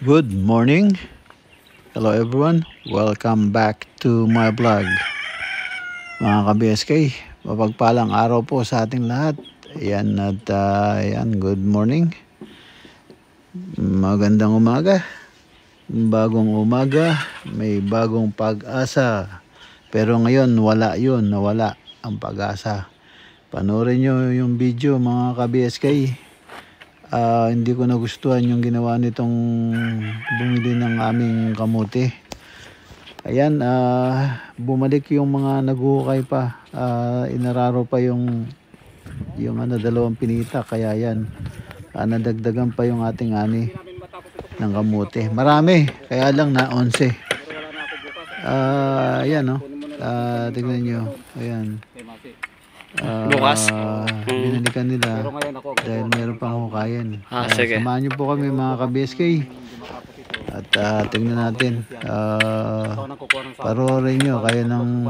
Good morning. Hello everyone. Welcome back to my vlog. Mga ka-BSK, mapagpalang araw po sa ating lahat. Ayan at ayan, good morning. Magandang umaga. Bagong umaga, may bagong pag-asa. Pero ngayon wala yun, nawala ang pag-asa. Panoorin nyo yung video mga ka-BSK. Hindi ko nagustuhan yung ginawa nitong bumili ng aming kamote. Ayan, bumalik yung mga naguhukay pa. Inararo pa yung dalawang pinita. Kaya yan, nadagdagan pa yung ating ani ng kamote. Marami, kaya lang na 11. Ayan, no? Tignan nyo. Ayan. Bukas Binalikan nila dahil meron pang hukayan. Sige. Samahan nyo po kami mga ka-BSK at tingnan natin. Paroorin nyo kaya nang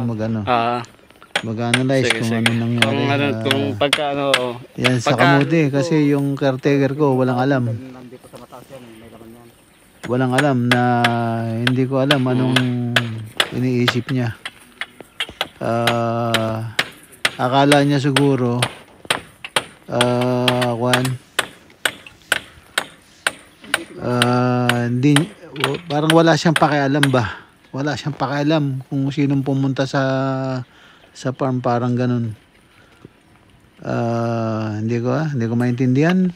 mag-analyze kung ano nangyari. Kung pagka yan sa kamuti kasi yung caretaker ko walang alam na hindi ko alam anong iniisip niya. Akala niya siguro hindi, parang wala siyang pakialam ba? Wala siyang pakialam kung sinong pumunta sa farm, parang ganun. Hindi ko maintindihan.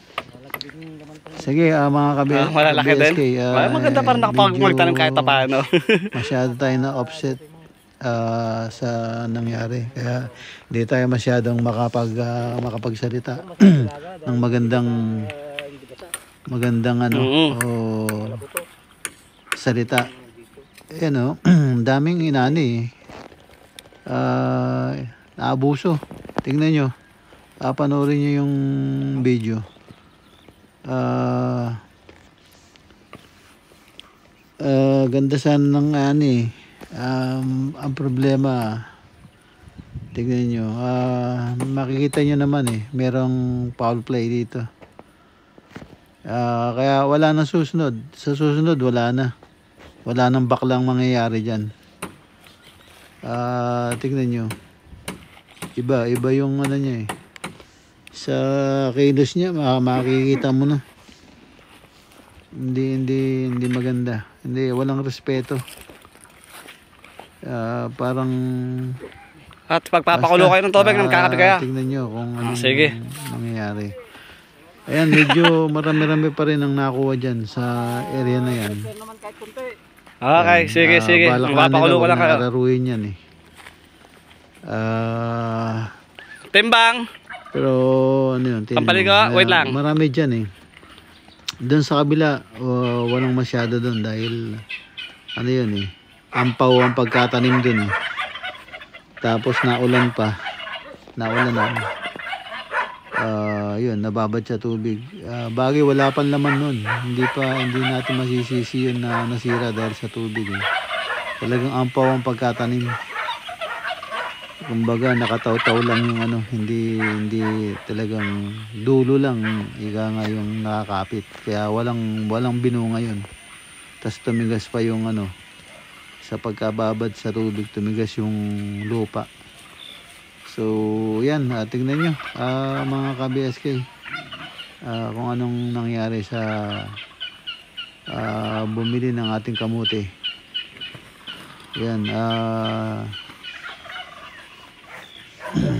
Sige, mga malalaki din. Maganda pa rin nakapagmulta ng kahit paano. Masyado tayo na offset sa nangyari, kaya hindi tayo masyadong makapagsalita ng magandang salita. Ayan, daming inani, naabuso. Tingnan nyo, panoorin nyo yung video. Ganda sana ng ani. Ang problema, tignan nyo, makikita nyo naman merong foul play dito. Kaya wala nang susunod. Sa susunod wala nang baklang mangyayari dyan. Tignan nyo, iba yung ano niya sa kilos niya, makikita mo na hindi maganda, walang respeto. Parang at pagpapakulo kayo ng tubig ng kakape kaya. Tingnan nyo kung anong sige. Nangyayari. Ayan, medyo marami pa rin ang nakuha dyan sa area na yan. Okay, sige. Magpapakulo ko lang kayo. Nararuin yan Timbang. Pero ano yun, Pampaliga, wait lang. Marami dyan doon sa kabila, walang masyado doon dahil ano yun ampaw ang pagkatanim dun Tapos naulan pa. yun, nababad sa tubig. Bagay wala pang laman nun. Hindi natin masisisi yun na nasira dahil sa tubig eh. Talagang ampaw ang pagkatanim. Kumbaga nakataw-taw lang yung ano, hindi talagang dulo lang ika nga yung nakakapit. Kaya walang binunga yun. Tapos tumigas pa yung ano, sa pagkababad sa tubig, tumigas yung lupa. So yan, tingnan nyo mga ka-BSK, kung anong nangyari sa bumili ng ating kamote. Yan,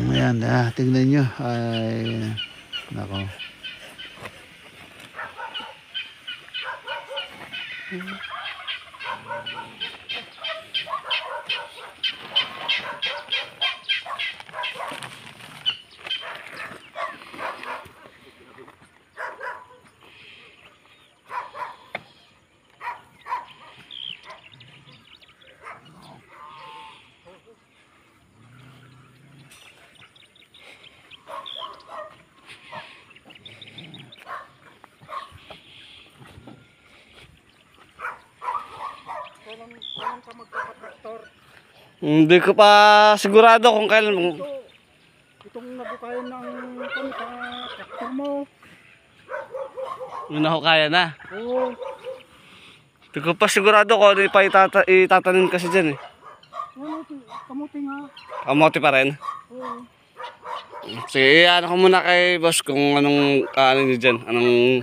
ayan, tingnan nyo. Ay, nako. Kailan ka magpapatraktor? Hindi ko pa sigurado kung kailan. Itong nabukayan ng traktor mo. Yun ako kaya na. Oo. Hindi ko pa sigurado kung ano pa itatanim kasi dyan eh. Kamuti nga. Kamote pa rin. Oo. Sige, ano ko muna kay boss kung anong ano nyo dyan. Anong...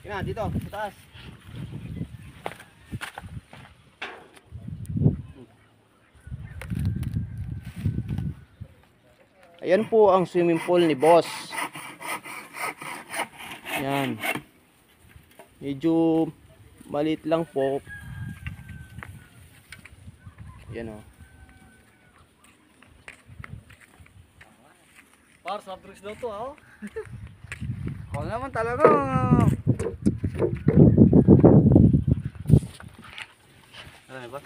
Yan, dito, sa taas. Ayan po ang swimming pool ni boss. Yan. Medyo maliit lang po. Yan o. Par, soft drinks daw to ha? Ako naman talaga. Ano ba?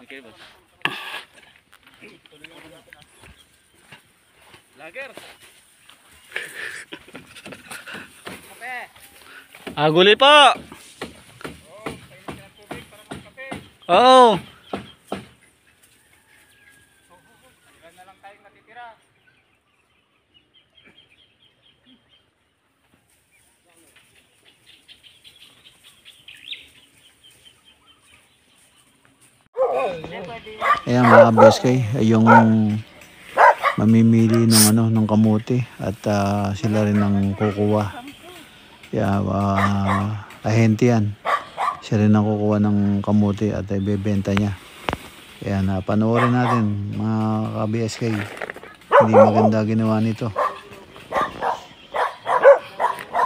Okay, boss. Lager. Aguli po. Oo. Ilan na lang tayong natitira. Ayan mga BSK, yung mamimili ng ano ng kamote at sila rin ang kukuha. Kaya ahente yan. Siya rin ang kukuha ng kamote at ibebenta niya. Kaya panoorin natin mga ka-BSK. Hindi maganda ginawa nito.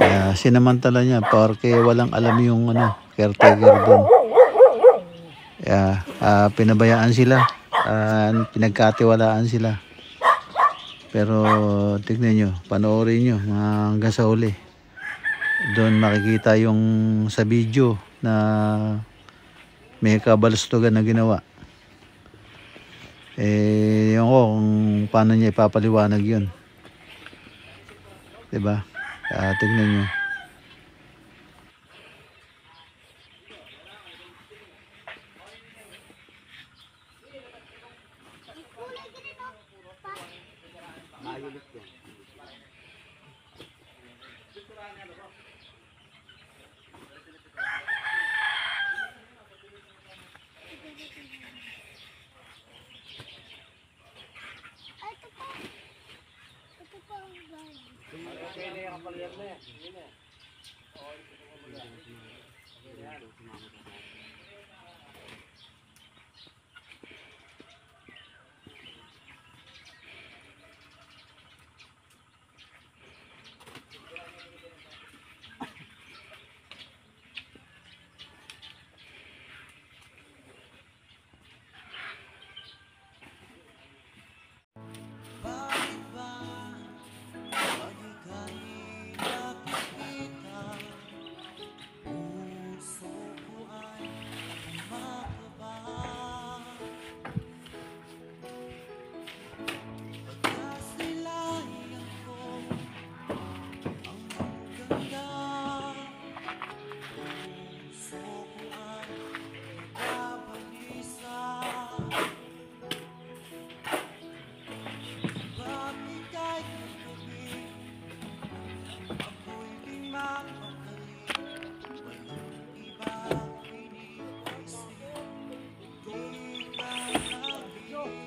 Kaya sinamantala niya porque walang alam yung ano, caretaker doon. Kaya pinabayaan sila. Pinagkatiwalaan sila. Pero tignan nyo, panoorin nyo hanggang sa huli. Doon makikita yung sa video na may kabalustugan na ginawa. Yung kung paano niya ipapaliwanag yun. Diba? Tignan nyo.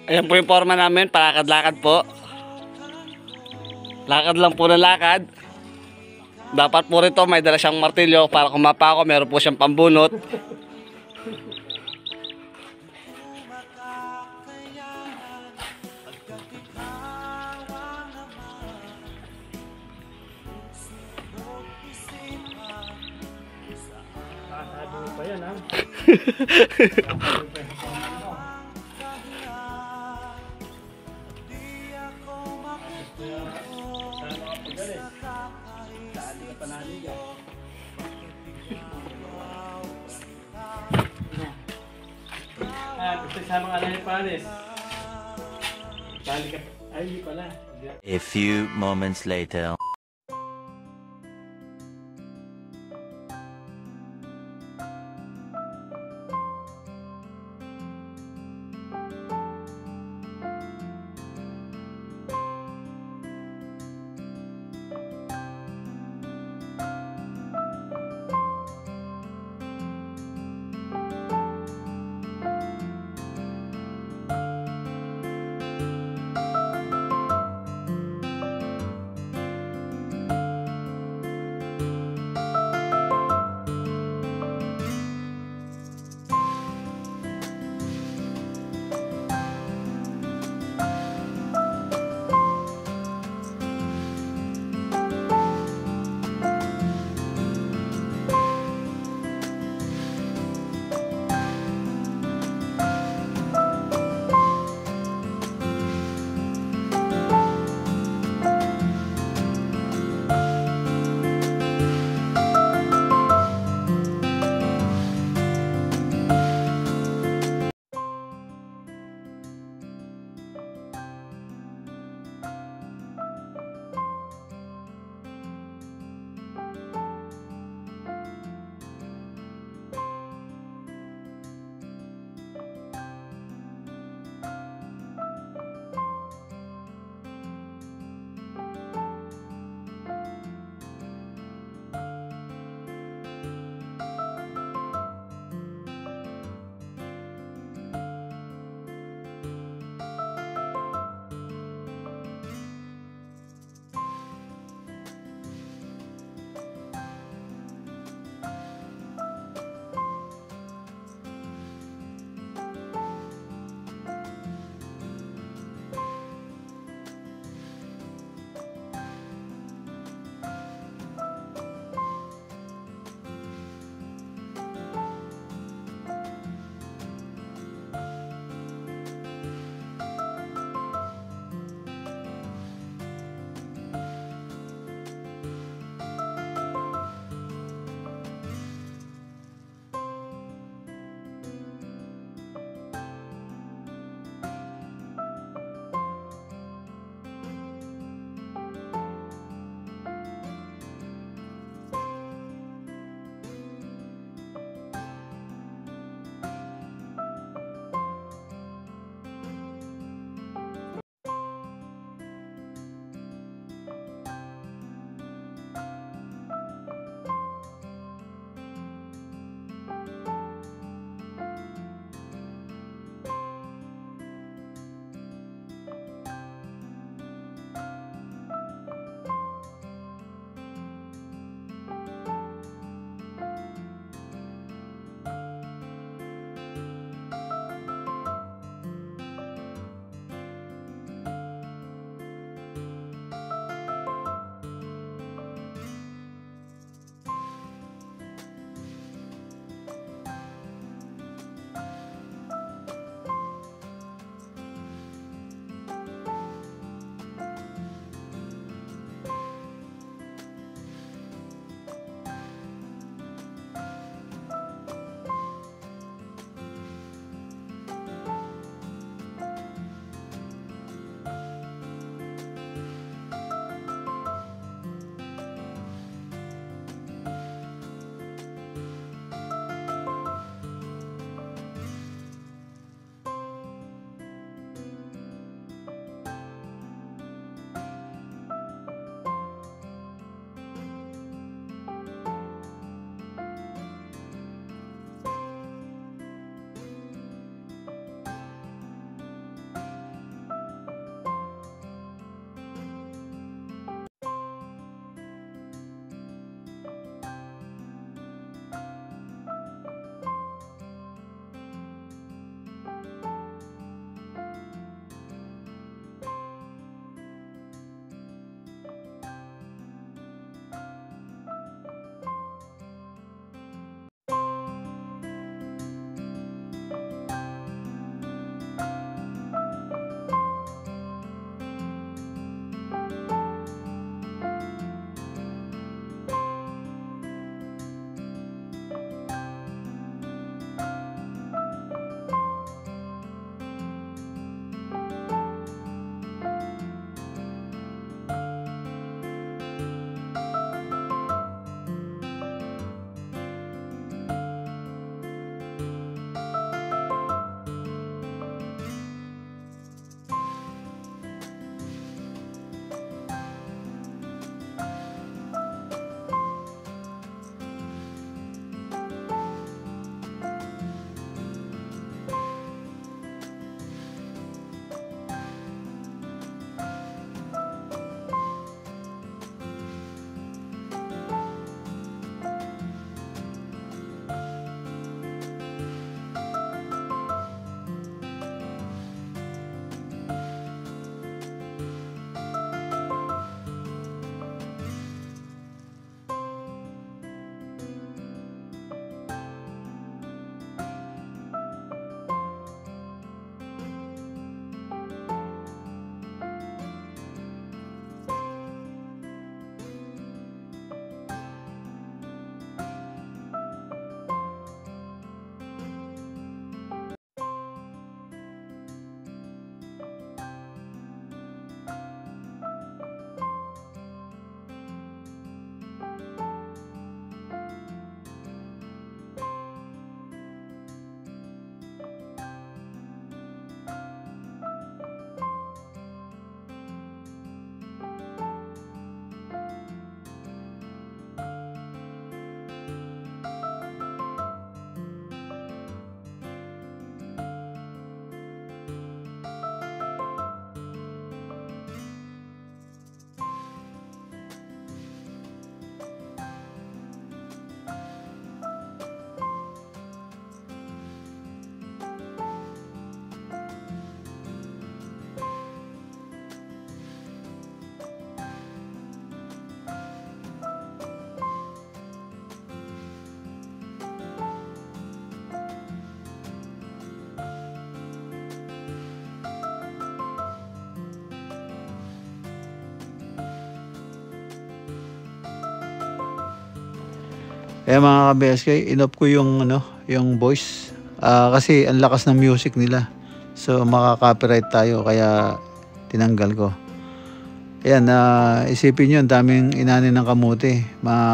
Ayan po yung forma namin, palakad-lakad po. Lakad lang po ng lakad. Dapat po rito may dala siyang martilyo para kumapa ako, meron po siyang pambunot. Sama ka na ni Panis. Balik ka. Ay, hindi pala. A few moments later. Eh mga ka-BSK, inop ko yung yung voice. Kasi ang lakas ng music nila. So makaka-copyright tayo kaya tinanggal ko. Ayan, isipin nyo, ang daming inanin ng kamote. Mga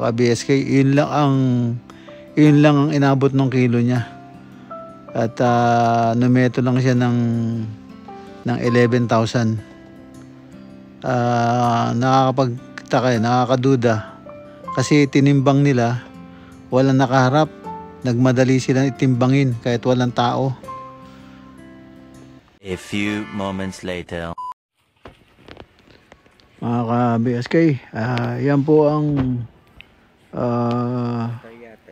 ka-BSK, yun lang ang inabot ng kilo niya. At numeto lang siya ng 11,000. Nakakapagtaka, nakakaduda. Kasi tinimbang nila, walang nakaharap. Nagmadali silang itimbangin kahit walang tao. A few moments later. Mga ka-BSK, yan po ang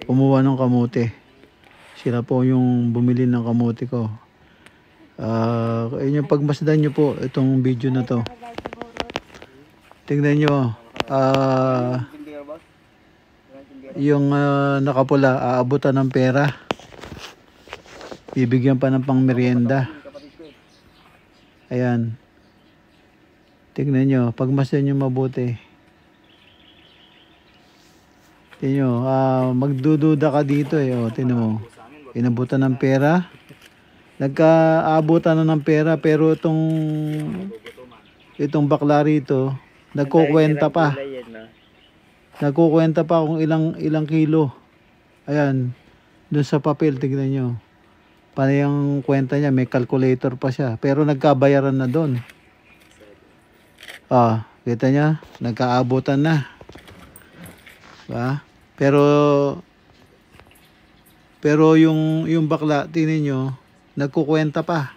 kumuha ng kamote. Sila po yung bumili ng kamote ko. Yung pagmasdan nyo po itong video na to. Tingnan nyo. Yung nakapula, aabutan ng pera. Bibigyan pa ng pang merienda. Ayan. Tingnan nyo, pagmasdan nyo mabuti. Tingnan nyo, magdududa ka dito eh. Tingnan mo, inabutan ng pera. Nagkaabutan na ng pera, pero itong bakla rito, nagkukwenta pa. Nagkukwenta pa kung ilang kilo. Ayan, dun sa papel, tingnan nyo. Paano yung kwenta niya, may calculator pa siya. Pero nagkabayaran na doon. Kita niya, nagkaabutan na. Ba? Pero yung bakla, tingnan nyo, nagkukwenta pa.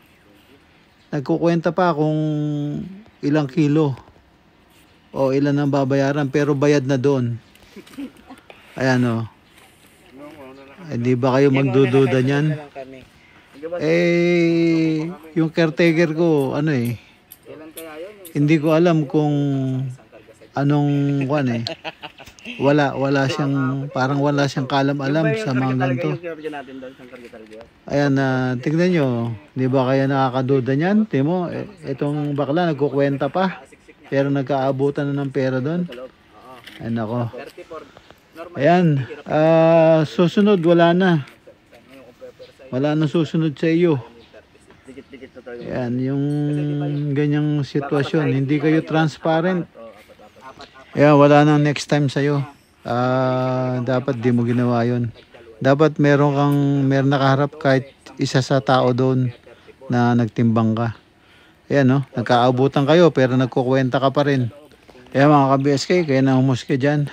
Nagkukwenta pa kung ilang kilo o ilan ang babayaran, pero bayad na doon. Ayan o. Hindi ba kayo magdududa niyan? Yung caretaker ko, hindi ko alam kung anong wala siyang, parang wala siyang kalam-alam sa mga ganito. Ayan, tignan nyo, di ba kaya nakakaduda niyan? Tingnan mo, itong bakla nagkukwenta pa, pero nagkaabutan na ng pera doon. Ayan ako. Ayan, susunod wala na. Wala na susunod sa iyo. Ayan, yung ganyang sitwasyon, hindi kayo transparent. Ayan, wala nang next time sa'yo. Dapat di mo ginawa yun. Dapat meron nakaharap kahit isa sa tao doon na nagtimbang ka. Ayan, no? Nagkaabutan kayo pero nagkukwenta ka pa rin. Ayan mga ka-BSK, kaya na humusga dyan.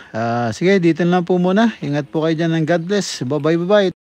Sige, dito lang po muna. Ingat po kayo dyan, and God bless. Bye-bye.